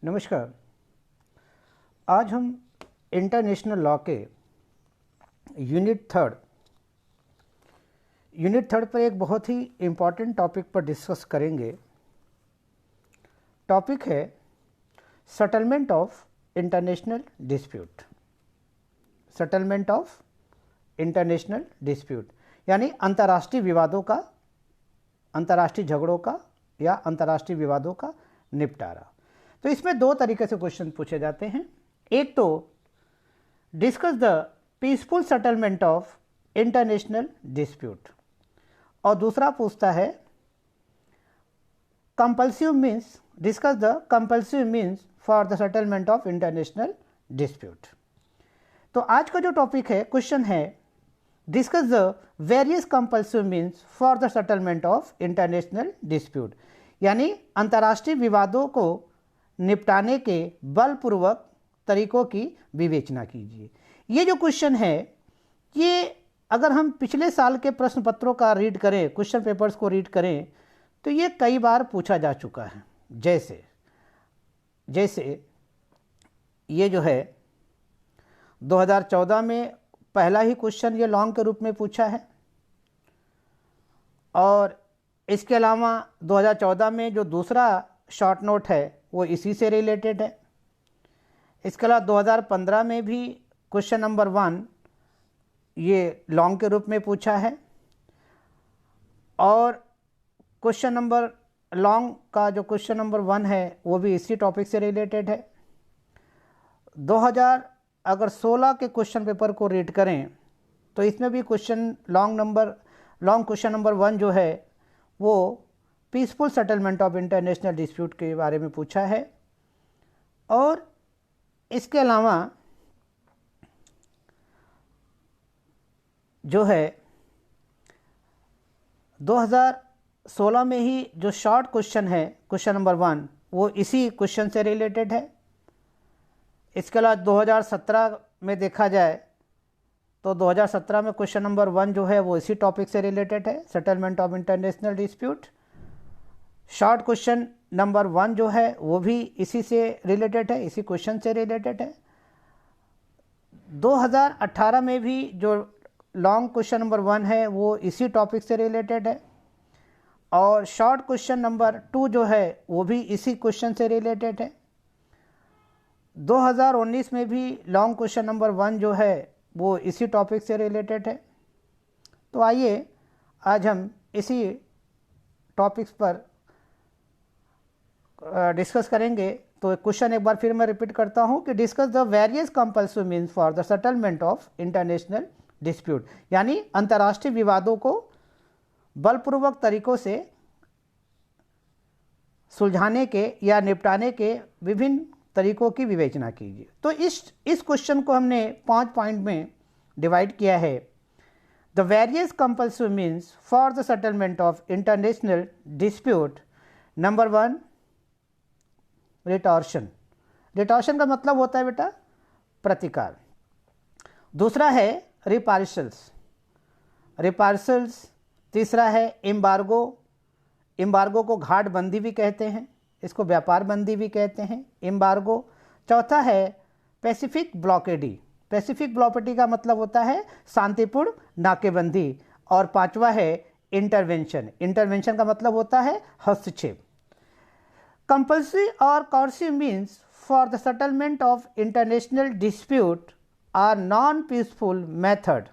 नमस्कार। आज हम इंटरनेशनल लॉ के यूनिट थर्ड पर एक बहुत ही इम्पॉर्टेंट टॉपिक पर डिस्कस करेंगे। टॉपिक है settlement of international dispute. Settlement of international dispute यानी अंतर्राष्ट्रीय विवादों का, अंतर्राष्ट्रीय झगड़ों का या अंतर्राष्ट्रीय विवादों का निपटारा। तो इसमें दो तरीके से क्वेश्चन पूछे जाते हैं। एक तो discuss the peaceful settlement of international dispute और दूसरा पूछता है compulsive means, discuss the compulsive means for the settlement of international dispute. तो आज का जो टॉपिक है, क्वेश्चन है discuss the various compulsive means for the settlement of international dispute यानी अंतर्राष्ट्रीय विवादों को निपटाने के बलपूर्वक तरीकों की विवेचना कीजिए। ये जो क्वेश्चन है, ये अगर हम पिछले साल के प्रश्न पत्रों का रीड करें, क्वेश्चन पेपर्स को रीड करें, तो ये कई बार पूछा जा चुका है। जैसे ये जो है 2014 में पहला ही क्वेश्चन ये लॉन्ग के रूप में पूछा है और इसके अलावा 2014 में जो दूसरा शॉर्ट नोट है वो इसी से रिलेटेड है। इसके अलावा 2015 में भी क्वेश्चन नंबर 1 ये लॉन्ग के रूप में पूछा है और क्वेश्चन नंबर लॉन्ग का जो क्वेश्चन नंबर 1 है वो भी इसी टॉपिक से रिलेटेड है। 2016 के क्वेश्चन पेपर को रीड करें तो इसमें भी क्वेश्चन लॉन्ग क्वेश्चन नंबर 1 जो है वो peaceful settlement of international dispute के बारे में पूछा है। और इसके अलावा जो है 2016 में ही जो शॉर्ट क्वेश्चन है, क्वेश्चन नंबर 1, वो इसी क्वेश्चन से रिलेटेड है। इसके अलावा 2017 में देखा जाए तो 2017 में क्वेश्चन नंबर 1 जो है वो इसी टॉपिक से रिलेटेड है, settlement of international dispute. Short question number 1 जो है वो भी इसी से रिलेटेड है, इसी क्वेश्चन से रिलेटेड है। 2018 में भी जो लॉन्ग क्वेश्चन नंबर 1 है वो इसी टॉपिक से रिलेटेड है और शॉर्ट क्वेश्चन नंबर 2 जो है वो भी इसी क्वेश्चन से रिलेटेड है। 2019 में भी लॉन्ग क्वेश्चन नंबर 1 जो है वो इसी टॉपिक से रिलेटेड है। तो आइए आज हम इसी टॉपिक्स पर डिस्कस करेंगे। तो क्वेश्चन एक बार फिर मैं रिपीट करता हूं कि discuss the various compulsive means for the settlement of international dispute यानी अंतर्राष्ट्रीय विवादों को बलपूर्वक तरीकों से सुलझाने के या निपटाने के विभिन्न तरीकों की विवेचना कीजिए। तो इस क्वेश्चन को हमने 5 पॉइंट में डिवाइड किया है। The various compulsive means for the settlement of international dispute. Number 1 रिटॉर्शन। रिटॉर्शन का मतलब होता है बेटा प्रतिकार। दूसरा है रिपार्सल्स। तीसरा है एम्बार्गो। एम्बार्गो को घाट बंदी भी कहते हैं, इसको व्यापार बंदी भी कहते हैं, एम्बार्गो। चौथा है पैसिफिक ब्लॉकेडी। पैसिफिक ब्लॉकेडी का मतलब होता है शांतिपूर्ण नाकेबंदी। और पांचवा है इंटरवेंशन। इंटरवेंशन का मतलब होता है हस्तक्षेप। Compulsory or coercive means for the settlement of international dispute are non-peaceful method.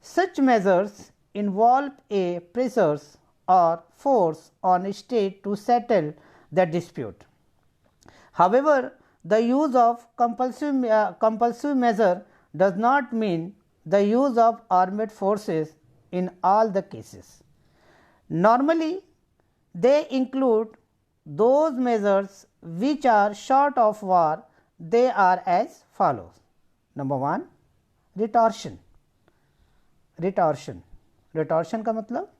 Such measures involve a pressures or force on a state to settle the dispute. However, the use of compulsive measure does not mean the use of armed forces in all the cases. Normally, they include those measures which are short of war. They are as follows. Number 1 रिटॉर्शन। रिटॉर्शन का मतलब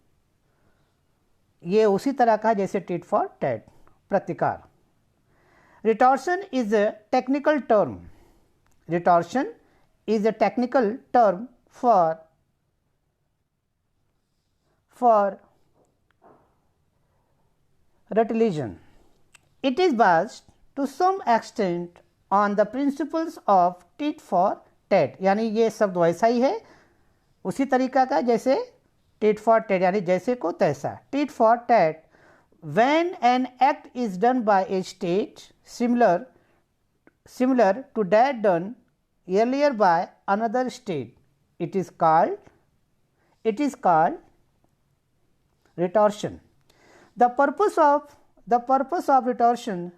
ये उसी तरह का जैसे tit for tat, प्रतिकार। Retortion is a technical term. Retortion is a technical term for retaliation. It is based to some extent on the principles of tit for tat, यानी ये शब्द वैसा ही है उसी तरीका का जैसे tit for tat, यानी जैसे को तैसा. tit for tat, when an act is done by a state similar to that done earlier by another state, it is called retortion. The purpose of retortion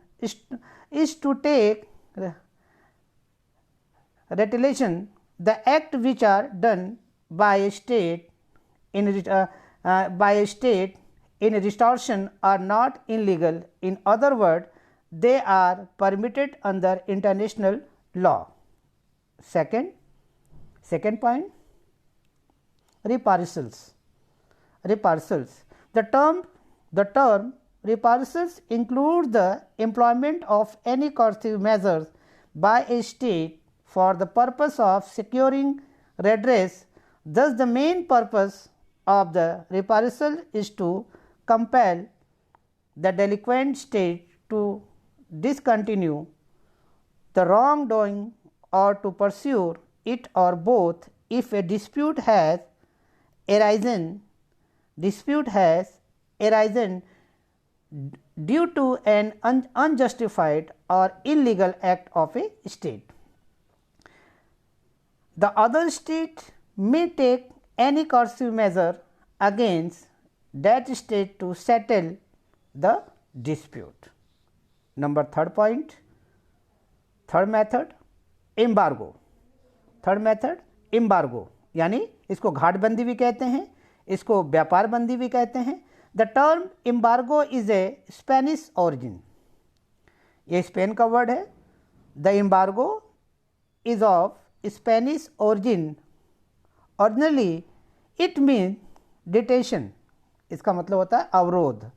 is to take retaliation, the act which are done by a state in retortion are not illegal. In other words, they are permitted under international law. Second point, reprisals. The term reprisals include the employment of any coercive measures by a state for the purpose of securing redress. Thus, the main purpose of the reprisal is to compel the delinquent state to discontinue the wrongdoing or to pursue it or both. If a dispute has arisen due to an unjustified or illegal act of a state, the other state may take any coercive measure against that state to settle the dispute. Number third point, third method, embargo. यानी इसको घाटबंदी भी कहते हैं, इसको व्यापार बंदी भी कहते हैं. The term embargo is a Spanish origin, ये स्पेन का वर्ड है. The embargo is of Spanish origin. Originally it mean detention, इसका मतलब होता है अवरोध,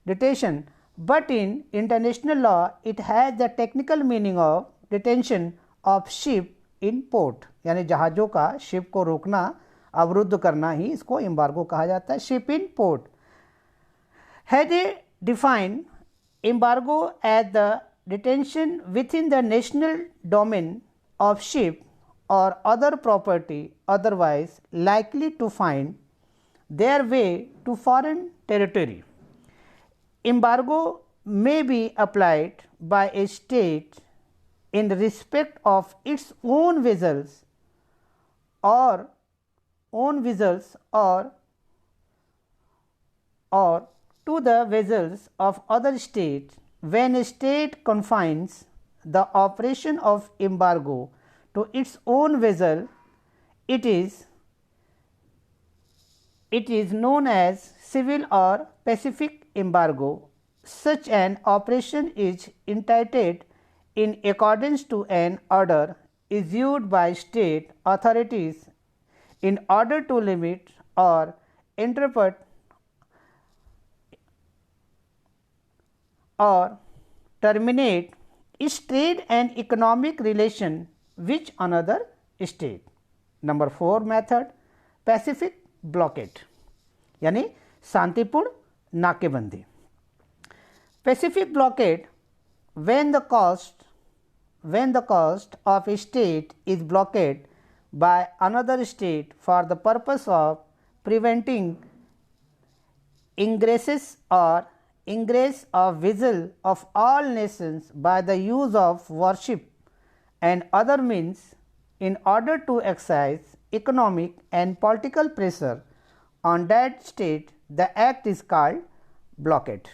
detention. But in international law it has the technical meaning of detention of ship in port, यानी जहाज़ों का शिप को रोकना, अवरुद्ध करना ही इसको एम्बार्गो कहा जाता है. Ship in port has a define embargo as the detention within the national domain of ship or other property otherwise likely to find their way to foreign territory. Embargo may be applied by a state in respect of its own vessels or to the vessels of other states. When a state confines the operation of embargo to its own vessel, it is known as civil or pacific embargo. Such an operation is intended in accordance to an order issued by state authorities in order to limit or interpret or terminate its trade and economic relation with another state. Number 4 method, pacific blockade, यानी शांतिपूर्ण नाकेबंदी. Pacific blockade, when the coast of a state is blocked by another state for the purpose of preventing ingress of vessels of all nations by the use of warship and other means in order to exercise economic and political pressure on that state, the act is called blockade.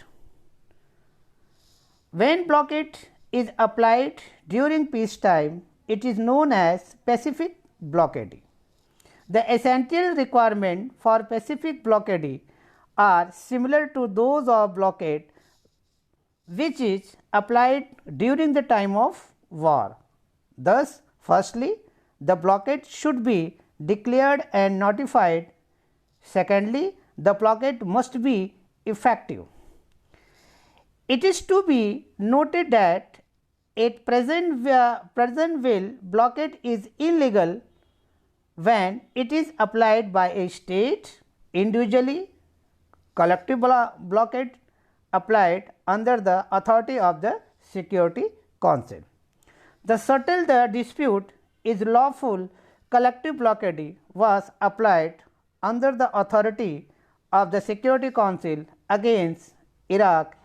When blockade is applied during peacetime, it is known as pacific blockade. The essential requirements for pacific blockade are similar to those of blockade which is applied during the time of war. Thus, firstly, the blockade should be declared and notified. Secondly, the blockade must be effective. It is to be noted that at present blockade is illegal when it is applied by a state individually, collective blockade applied under the authority of the Security Council. The settle the dispute is lawful collective blockade was applied under the authority of the Security Council against Iraq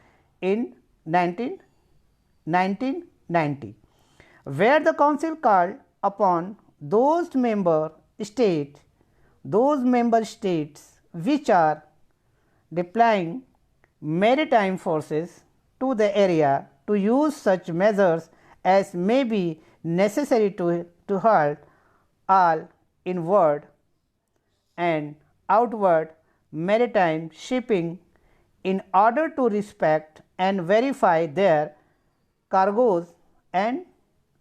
in 1990, where the council called upon those member states which are deploying maritime forces to the area to use such measures as may be necessary to halt all inward and outward maritime shipping in order to respect and verify their cargoes and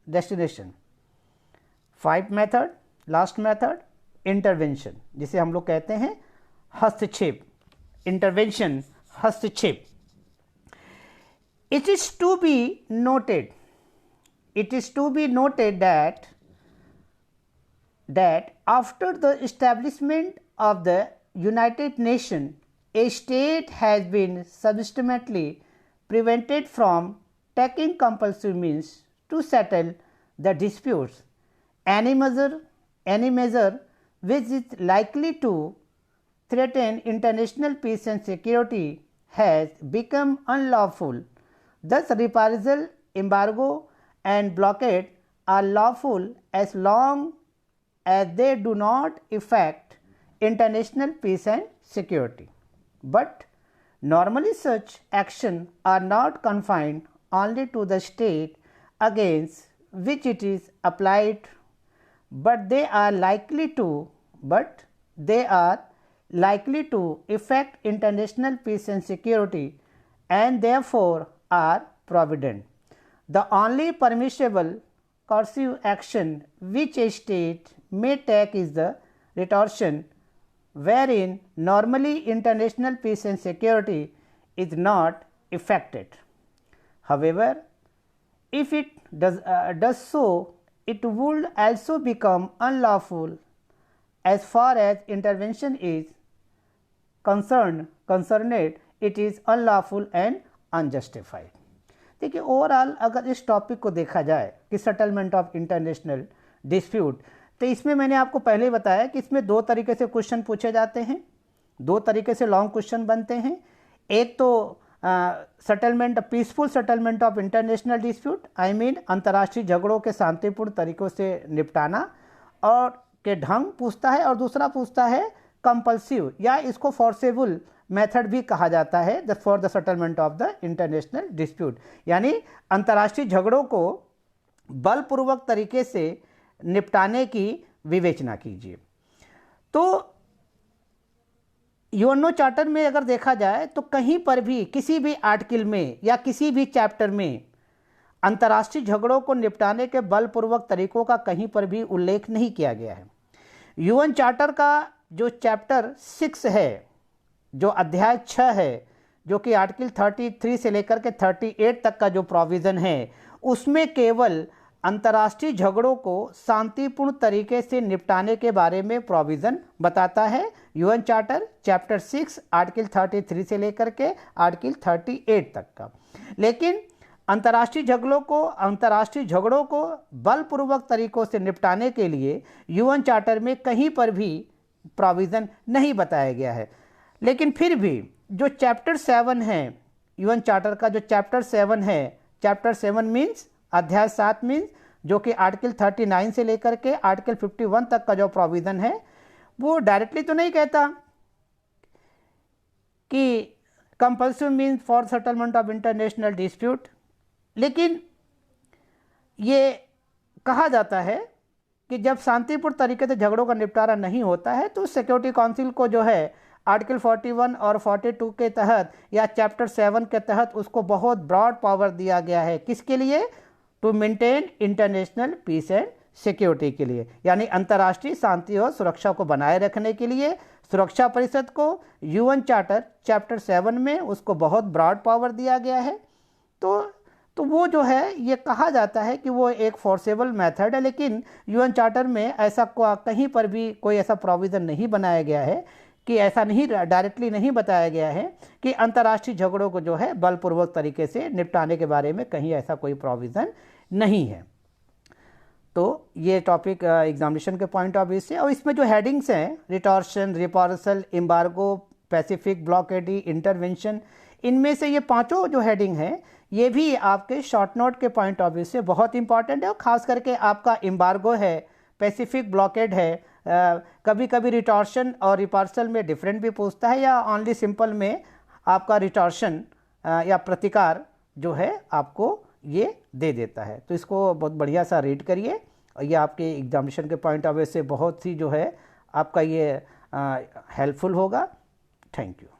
destination. 5 method, last method, intervention, जिसे हम लोग कहते हैं हस्तक्षेप, intervention, हस्तक्षेप. It is to be noted that after the establishment of the United Nations, a state has been systematically prevented from taking compulsory means to settle the disputes. Any measure which is likely to threaten international peace and security has become unlawful. Thus, reprisal, embargo, and blockade are lawful as long as they do not affect international peace and security. But normally such actions are not confined only to the state against which it is applied, but they are likely to affect international peace and security and therefore are provident. The only permissible coercive action which a state may take is the retortion, wherein normally international peace and security is not affected. However, if it does so, it would also become unlawful as far as intervention is concerned, it is unlawful and unjustified. देखिए overall अगर इस topic को देखा जाए कि settlement of international dispute, तो इसमें मैंने आपको पहले ही बताया कि इसमें 2 तरीके से क्वेश्चन पूछे जाते हैं, 2 तरीके से लॉन्ग क्वेश्चन बनते हैं. एक तो settlement, peaceful settlement of international dispute, I mean अंतर्राष्ट्रीय झगड़ों के शांतिपूर्ण तरीकों से निपटाना और के ढंग पूछता है, और दूसरा पूछता है कंपल्सिव या इसको फोर्सेबल मेथड भी कहा जाता है for the settlement of the international dispute, यानी अंतर्राष्ट्रीय झगड़ों को बलपूर्वक तरीके से निपटाने की विवेचना कीजिए. तो यूएनओ चार्टर में अगर देखा जाए तो कहीं पर भी किसी भी आर्टिकल में या किसी भी चैप्टर में अंतर्राष्ट्रीय झगड़ों को निपटाने के बलपूर्वक तरीकों का कहीं पर भी उल्लेख नहीं किया गया है. यूएन चार्टर का जो चैप्टर 6 है, जो अध्याय 6 है, जो कि आर्टिकल 33 से लेकर के 38 तक का जो प्रोविज़न है, उसमें केवल अंतर्राष्ट्रीय झगड़ों को शांतिपूर्ण तरीके से निपटाने के बारे में प्रोविज़न बताता है. यूएन चार्टर चैप्टर 6 आर्टिकल 33 से लेकर के आर्टिकल 38 तक का. लेकिन अंतर्राष्ट्रीय झगड़ों को बलपूर्वक तरीकों से निपटाने के लिए यूएन चार्टर में कहीं पर भी प्रोविज़न नहीं बताया गया है. लेकिन फिर भी जो चैप्टर 7 है यूएन चार्टर का, जो चैप्टर 7 है, चैप्टर 7 मीन्स अध्याय 7 मीन्स जो कि आर्टिकल 39 से लेकर के आर्टिकल 51 तक का जो प्रोविज़न है, वो डायरेक्टली तो नहीं कहता कि compulsive means for settlement of international dispute, लेकिन ये कहा जाता है कि जब शांतिपूर्ण तरीके से झगड़ों का निपटारा नहीं होता है तो सिक्योरिटी काउंसिल को जो है आर्टिकल 41 और 42 के तहत या चैप्टर 7 के तहत उसको बहुत ब्रॉड पावर दिया गया है. किसके लिए? To maintain international peace and security के लिए, यानी अंतर्राष्ट्रीय शांति और सुरक्षा को बनाए रखने के लिए सुरक्षा परिषद को यूएन चार्टर चैप्टर 7 में उसको बहुत ब्रॉड पावर दिया गया है. तो वो जो है ये कहा जाता है कि वो एक फोर्सेबल मेथड है, लेकिन यूएन चार्टर में ऐसा कहीं पर भी कोई ऐसा प्रोविज़न नहीं बनाया गया है कि ऐसा नहीं, डायरेक्टली नहीं बताया गया है कि अंतर्राष्ट्रीय झगड़ों को जो है बलपूर्वक तरीके से निपटाने के बारे में कहीं ऐसा कोई प्रोविज़न नहीं है। तो ये टॉपिक एग्जामिनेशन के पॉइंट ऑफ व्यू से, और इसमें जो हेडिंग्स हैं रिटॉर्शन, रिपॉर्सल, एम्बार्गो, पैसिफिक ब्लॉकेडी, इंटरवेंशन, इनमें से ये पांचों जो हेडिंग हैं ये भी आपके शॉर्ट नोट के पॉइंट ऑफ व्यू से बहुत इंपॉर्टेंट है। और ख़ास करके आपका एम्बार्गो है, पैसिफिक ब्लॉकेड है, कभी कभी रिटॉर्शन और रिपॉर्सल में डिफरेंट भी पूछता है, या ओनली सिंपल में आपका रिटॉर्शन या प्रतिकार जो है आपको ये दे देता है। तो इसको बहुत बढ़िया सा रीड करिए, और ये आपके एग्जामिनेशन के पॉइंट ऑफ व्यू से बहुत ही जो है आपका ये हेल्पफुल होगा। Thank you.